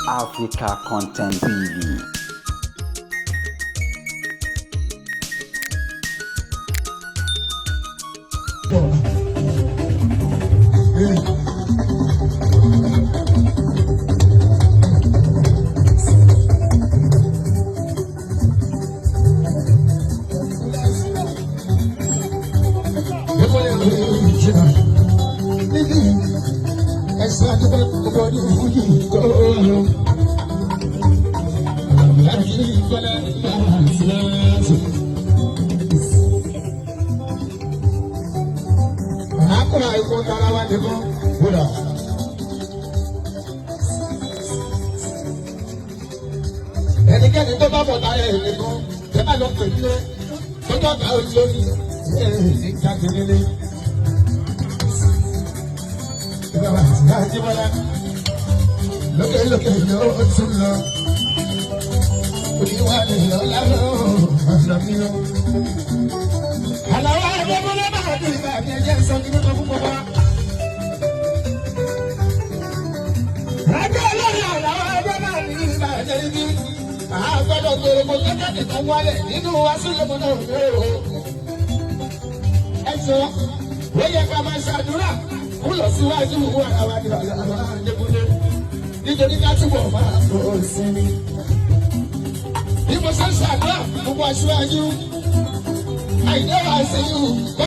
Africa Content TV. Ẹnikẹ́ni tó bá bọ̀ táyà èdè kan tẹ́ bá lọ pè nílé lọ́jọ́ ọ̀gá olórí ní jáde-nílé. Ìjọba àti Àjíbọ́lá lókè yóò tún lọ. Oníwà lè lọ láró ọ̀sán mi lọ. Àlàó Adébọ́lá máa dé ìgbà mi ẹ̀jẹ̀ sọ kí ló tó fún bọ́bá. Rájọ́ olórí Àlàó Adébọ́lá ní ìgbà ẹ̀jẹ̀ ibi. Àgbẹ̀dọ̀ gbèrè mo jẹ́jẹ́ nìkan wálẹ̀ nínú asúlẹ̀mọ́ náà rẹ̀ o. Ẹ sọ, ó yẹ ká máa ṣàdúrà kó lọ síwájú ara wa ní àwọn Adébúlé. Nítorí ká túbọ̀ máa tó sinmi. Bí mo ṣe ń ṣàdúrà gbogbo aṣáájú, àìdẹ́wà sí i.